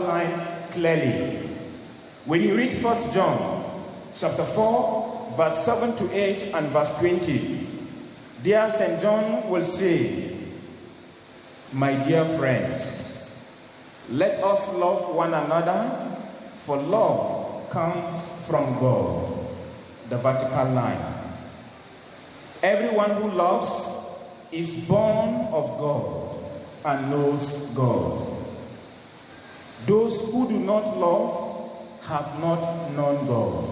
line clearly. When you read 1 John chapter 4, verse 7 to 8 and verse 20, there St. John will say, "My dear friends, let us love one another, for love comes from God." The vertical line. Everyone who loves is born of God and knows God. Those who do not love have not known God.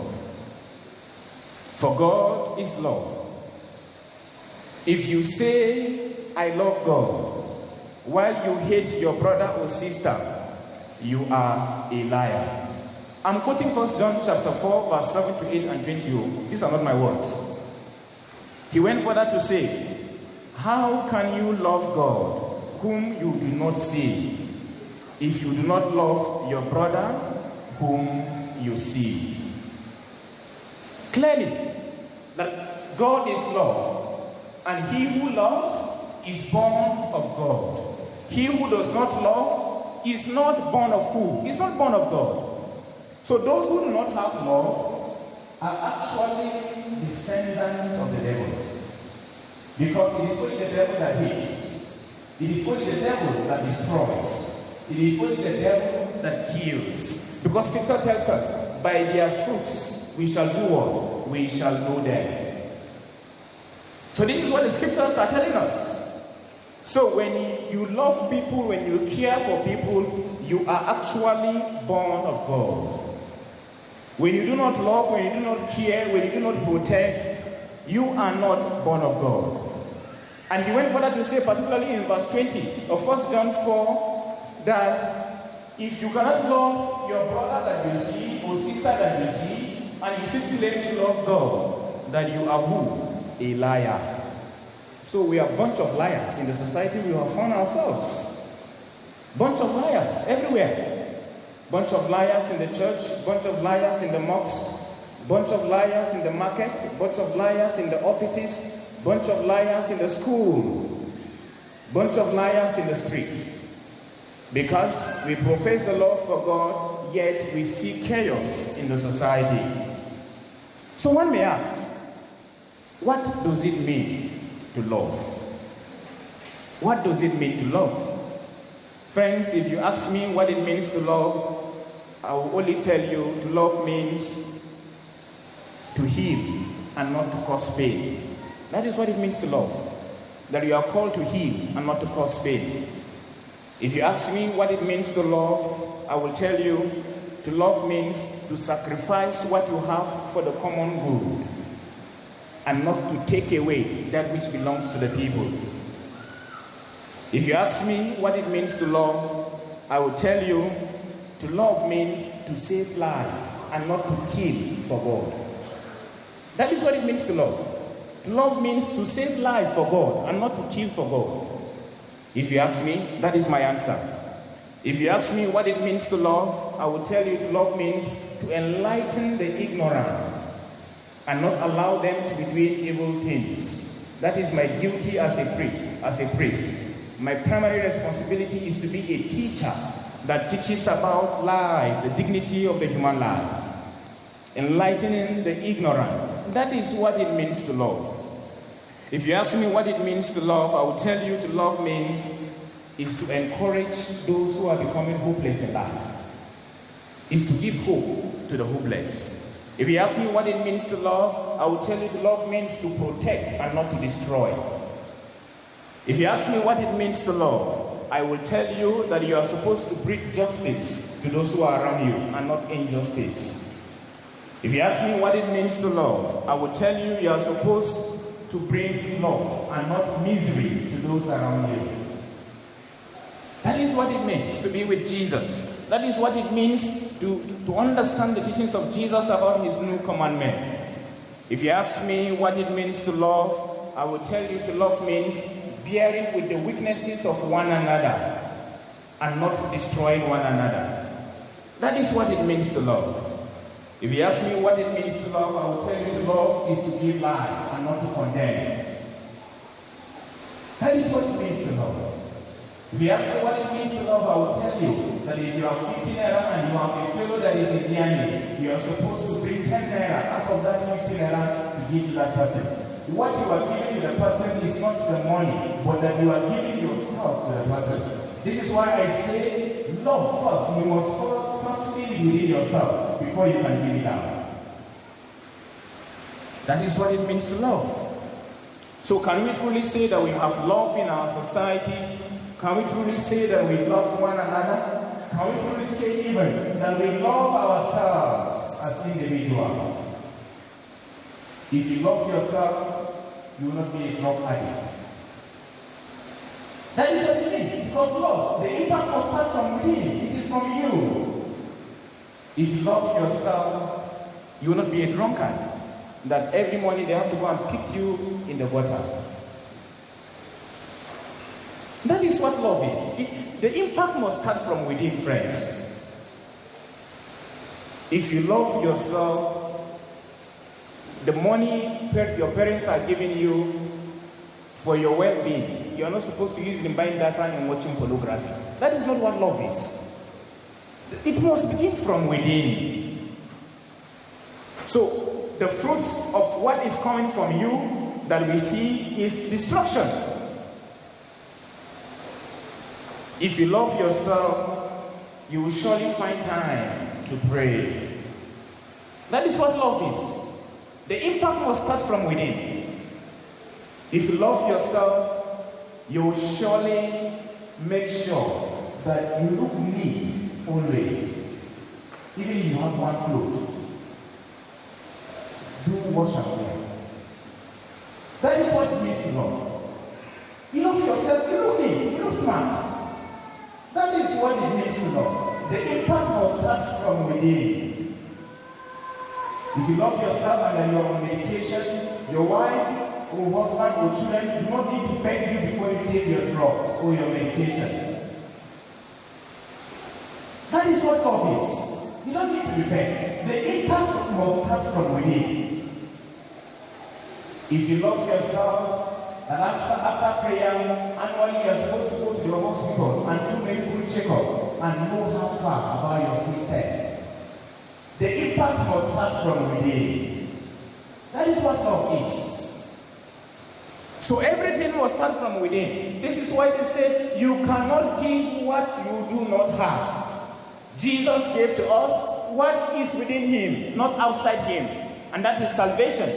For God is love. If you say, "I love God," while you hate your brother or sister, you are a liar. I'm quoting 1 John chapter 4, verse 7 to 8 and 20. These are not my words. He went further to say, "How can you love God whom you do not see, if you do not love your brother whom you see?" Clearly, that God is love, and he who loves is born of God. He who does not love is not born of who? He's not born of God. So those who do not have love are actually descendants of the devil. Because it is only the devil that hates. It is only the devil that destroys. It is only the devil that kills. Because Scripture tells us, by their fruits we shall do what? We shall know them. So this is what the Scriptures are telling us. So when you love people, when you care for people, you are actually born of God. When you do not love, when you do not care, when you do not protect, you are not born of God. And he went further to say, particularly in verse 20 of 1 John 4, that if you cannot love your brother that you see, or sister that you see, and you simply claim to love God, that you are who? A liar. So we are a bunch of liars in the society we have found ourselves. Bunch of liars everywhere. Bunch of liars in the church, bunch of liars in the mosques, bunch of liars in the market, bunch of liars in the offices, bunch of liars in the school, bunch of liars in the street. Because we profess the love for God, yet we see chaos in the society. So one may ask, what does it mean to love? What does it mean to love? Friends, if you ask me what it means to love, I will only tell you to love means to heal and not to cause pain. That is what it means to love. That you are called to heal and not to cause pain. If you ask me what it means to love, I will tell you to love means to sacrifice what you have for the common good and not to take away that which belongs to the people. If you ask me what it means to love, I will tell you to love means to save life and not to kill for God. That is what it means to love. To love means to save life for God and not to kill for God. If you ask me, that is my answer. If you ask me what it means to love, I will tell you to love means to enlighten the ignorant and not allow them to be doing evil things. That is my duty as a priest. My primary responsibility is to be a teacher that teaches about life, the dignity of the human life, enlightening the ignorant. That is what it means to love. If you ask me what it means to love, I will tell you to love means is to encourage those who are becoming hopeless in life. Is to give hope to the hopeless. If you ask me what it means to love, I will tell you to love means to protect and not to destroy. If you ask me what it means to love, I will tell you that you are supposed to bring justice to those who are around you and not injustice. If you ask me what it means to love, I will tell you you are supposed to bring love and not misery to those around you. That is what it means to be with Jesus. That is what it means to understand the teachings of Jesus about his new commandment. If you ask me what it means to love, I will tell you to love means bearing with the weaknesses of one another and not destroying one another. That is what it means to love. If you ask me what it means to love, I will tell you to love is to give life and not to condemn. That is what it means to love. If you ask me what it means to love, I will tell you that if you have 50 naira and you have a fellow that is Islamic, you are supposed to bring 10 naira out of that 50 naira to give to that person. What you are giving to the person is not the money, but that you are giving yourself to the person. This is why I say, love first. You must first feel within yourself before you can give it out. That is what it means to love. So can we truly say that we have love in our society? Can we truly say that we love one another? Can we truly say even that we love ourselves as individuals? If you love yourself, you will not be a drug addict. That is what it means. Because love, the impact must start from within. It is from you. If you love yourself, you will not be a drunkard. That every morning they have to go and pick you in the gutter. That is what love is. The impact must start from within, friends. If you love yourself, the money your parents are giving you for your well-being, you are not supposed to use it in buying data and watching pornography. That is not what love is. It must begin from within. So, the fruit of what is coming from you that we see is destruction. If you love yourself, you will surely find time to pray. That is what love is. The impact must start from within. If you love yourself, you will surely make sure that you look neat always. Even if you have one cloth, do wash and wear. That is what it means to love. You love yourself, you look neat, you look smart. That is what it means to love. The impact must start from within. If you love yourself and you are on medication, your wife or husband or children do not need to beg you before you take your drugs or your medication. That is what love is. You don't need to be begged. The impact must start from within. If you love yourself, and after prayer, annually you are supposed to go to your hospital and do medical checkup and know how far about your system. The impact must start from within. That is what love is. So everything must start from within. This is why they say you cannot give what you do not have. Jesus gave to us what is within him, not outside him, and that is salvation.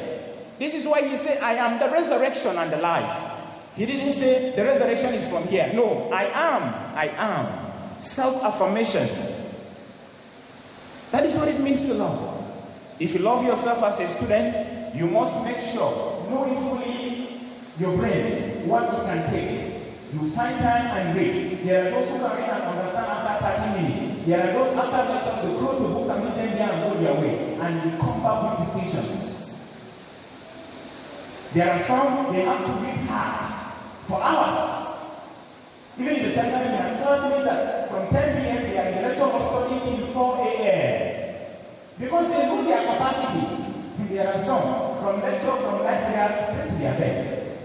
This is why he said, I am the resurrection and the life. He didn't say the resurrection is from here. No, I am. Self-affirmation. That is what it means to love. If you love yourself as a student, you must make sure, knowing fully your brain, what it can take. You find time and read. There are those who can read and understand after 30 minutes. There are those after lectures who close the books and leave them there and go their way. And you come back with distinctions. There are some, they have to read hard for hours. Even in the seminary, they have classmates that from 10 p.m. they are in the lecture hall studying till 4 a.m. Because they know their capacity. And there are some from lecture, from night, they are straight to their bed.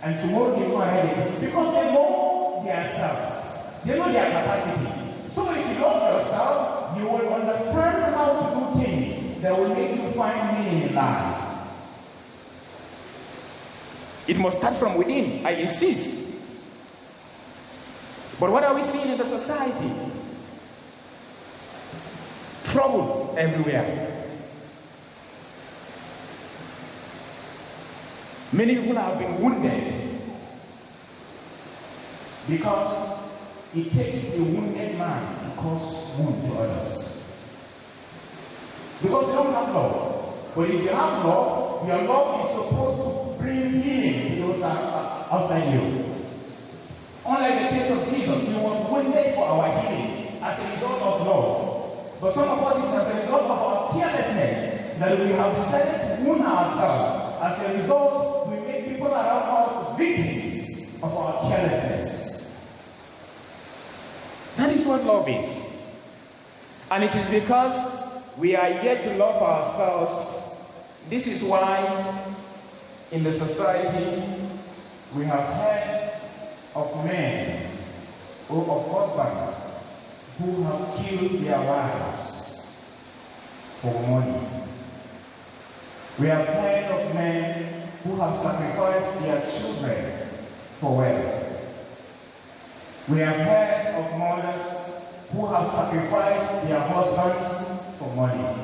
And tomorrow they go ahead because they know themselves. They know their capacity. So if you love yourself, you will understand how to do things that will make you find meaning in life. It must start from within, I insist. But what are we seeing in the society? Troubles everywhere. Many people have been wounded because it takes a wounded man to cause wound to others. Because you don't have love. But if you have love, your love is supposed to bring healing to those outside you. Unlike the case of Jesus, he was wounded for our healing as a result of love. But some of us, it's as a result of our carelessness that we have decided to wound ourselves. As a result, we make people around us victims of our carelessness. That is what love is. And it is because we are yet to love ourselves. This is why in the society we have heard of men or of husbands who have killed their wives for money. We have heard of men who have sacrificed their children for wealth. We have heard of mothers who have sacrificed their husbands for money.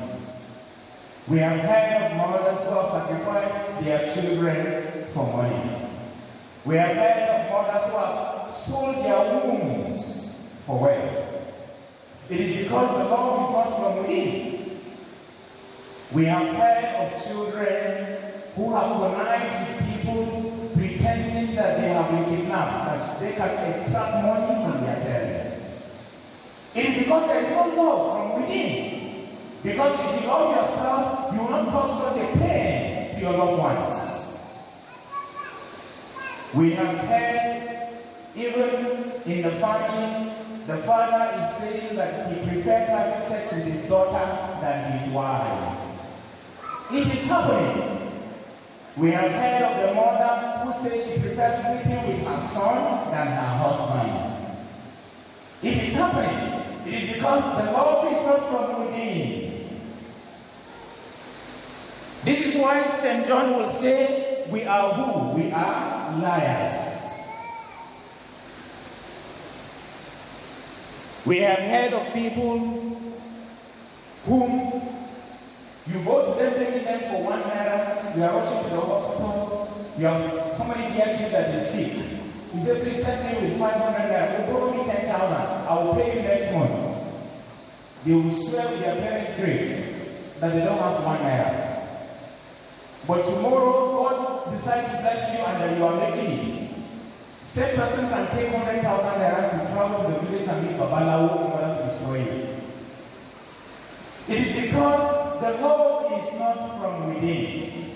We have heard of mothers who have sacrificed their children for money. We have heard of mothers who have sold their wombs for wealth. It is because the love is not from within. We have heard of children who have connived with people pretending that they have been kidnapped, that they can extract money from their parents. It is because there is no love from within. Because if you love yourself, you will not cause such a pain to your loved ones. We have heard, even in the family, the father is saying that he prefers having sex with his daughter than his wife. It is happening. We have heard of the mother who says she prefers sleeping with her son than her husband. It is happening. It is because the love is not from within. This is why St. John will say, we are who? We are liars. We have heard of people whom you go to them, taking them for 1 naira, you are rushing to the hospital, you have somebody there you that is sick. You say, please send me with 500 naira, you borrow me 10,000, I will pay you next month. They will swear with their parents' grave that they don't have 1 naira. But tomorrow, God decides to bless you and that you are making it. Same person can take 100,000 naira to travel to the village and meet Babalawo in order to destroy you. It is because the love is not from within.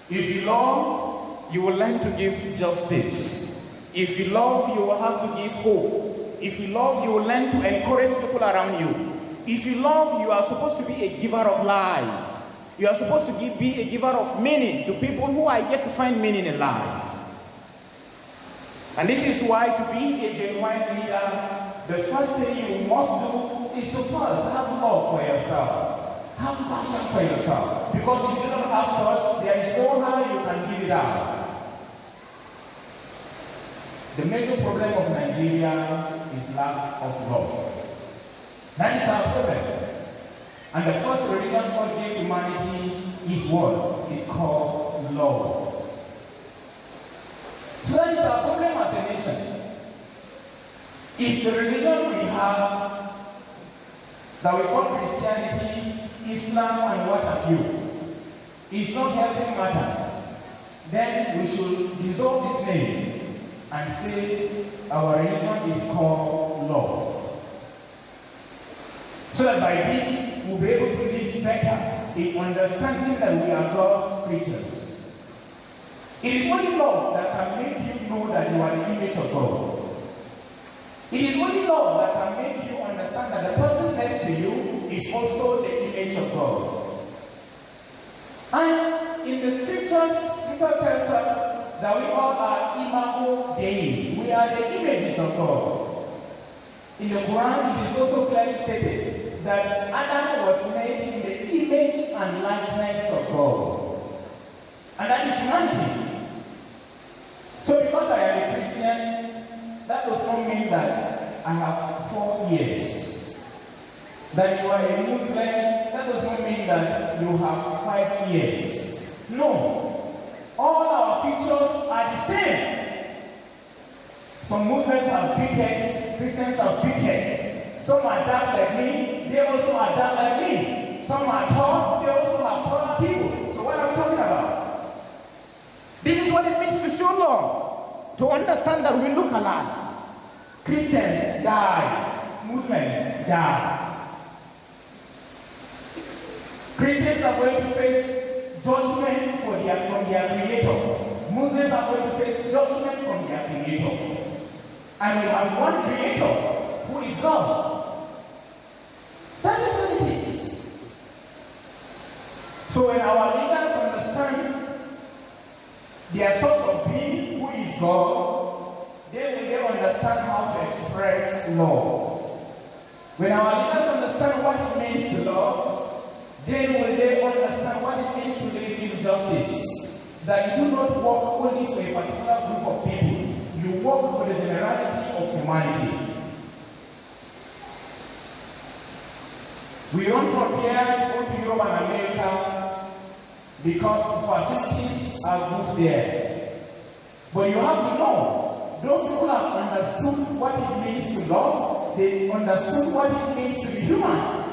If you love, you will learn to give justice. If you love, you will have to give hope. If you love, you will learn to encourage people around you. If you love, you are supposed to be a giver of life. You are supposed to be a giver of meaning to people who are yet to find meaning in life. And this is why to be a genuine leader, the first thing you must do is to first have love for yourself. Have passion for yourself. Because if you don't have such, there is no how you can give it out. The major problem of Nigeria is lack of love. That is our problem. And the first religion God gave humanity is what? It's called love. So that is our problem as a nation. If the religion we have that we call Christianity, Islam and what have you, is not helping matters, then we should dissolve this name and say our religion is called love. So that by this we'll be able to live better in understanding that we are God's creatures. It is only love that can make you know that you are the image of God. It is only love that can make you understand that the person next to you is also the image of God. And in the scriptures, Scripture tells us that we all are imago Dei. We are the images of God. In the Quran, it is also clearly stated that Adam was made in the image and likeness of God. And that is one thing. So because I am a Christian, that does not mean that I have 4 years. That you are a Muslim, that does not mean that you have 5 years. No. All our features are the same. Some Muslims have big heads, Christians have big heads. Some are dark like me, they also are dark like me. Some are tall, they also have taller people. So what are we talking about? This is what it means to show love. To understand that we look alike. Christians die, Muslims die. Christians are going to face judgment from their Creator. Muslims are going to face judgment from their Creator. And we have one Creator, who is God. That is what it is. So when our leaders understand their source of being, who is God, they will understand how to express love. When our leaders understand what it means to love, then will they understand what it means to live in justice. That you do not work only for a particular group of people, you work for the generality of humanity. We run from here to go to Europe and America because the facilities are good there. But you have to know, those people have understood what it means to love, they understood what it means to be human.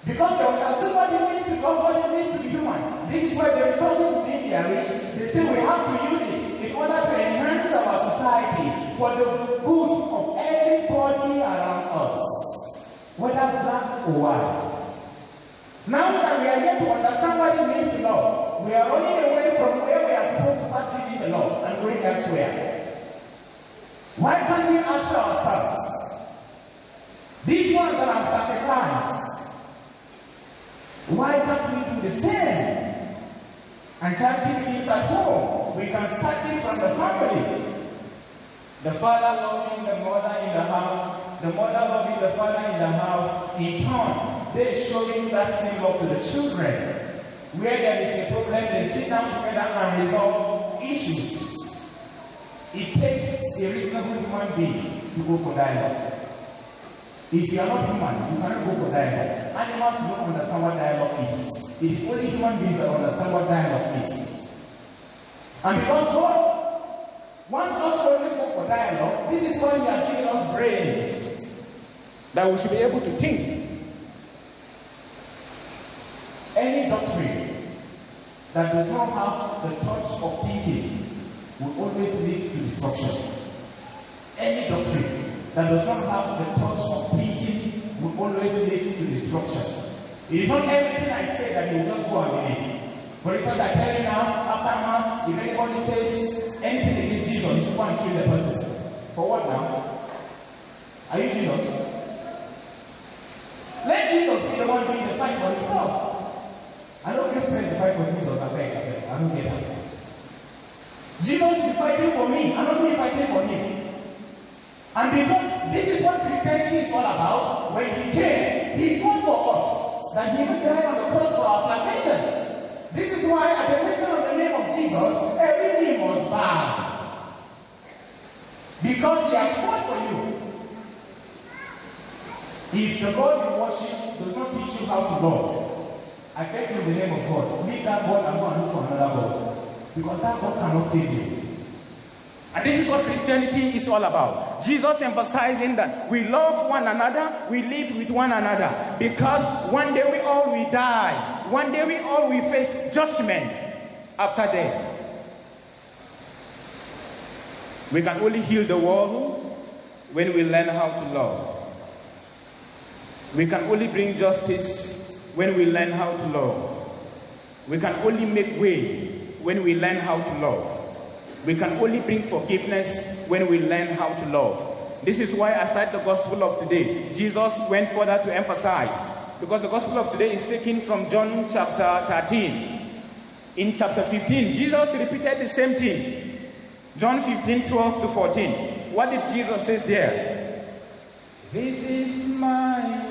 Because they understood what it means to love, what it means to be human. This is why the resources in India are rich. They say we have to use it in order to enhance our society for the good of everybody around us, whether black or white. Now that we are here to understand what it means to love, we are running away from where we are supposed to start living the love and going elsewhere. Why can't we ask ourselves, these ones that have sacrificed, why can't we do the same? And child giving is at home. We can start this from the family. The father loving the mother in the house, the mother loving the father in the house. In turn, they showing that same love to the children. Where there is a problem, they sit down together and resolve issues. It takes a reasonable human being to go for dialogue. If you are not human, you cannot go for dialogue. Animals don't understand what dialogue is. It is only human beings that understand what dialogue is. And because God wants us to always go for dialogue, this is why He has given us brains that we should be able to think. Any doctrine that does not have the touch of thinking will always lead to destruction. Any doctrine that does not have the touch of thinking will always lead to destruction. It is not everything I say that you will just go and believe. For instance, I tell you now, after Mass, if anybody says anything against Jesus, you should go and kill the person. For what now? Are you Jesus? Let Jesus be the one doing the fight for himself. I don't Christians to fight for Jesus, I don't get that. Jesus is fighting for me, I don't be fighting for him. And because this is what Christianity is all about, when He came, He fought for us, that He would die on the cross for our salvation. This is why at the mention of the name of Jesus, every knee must bow. Because He has fought for you. If the God you worship does not teach you how to love, I beg you in the name of God, leave that God and go and look for another God. Because that God cannot save you. And this is what Christianity is all about. Jesus emphasizing that we love one another, we live with one another. Because one day we all will die. One day we all will face judgment after death. We can only heal the world when we learn how to love. We can only bring justice when we learn how to love. We can only make way when we learn how to love. We can only bring forgiveness when we learn how to love. This is why, aside the gospel of today, Jesus went further to emphasize. Because the gospel of today is taken from John chapter 13. In chapter 15, Jesus repeated the same thing. John 15, 12 to 14. What did Jesus say there? This is my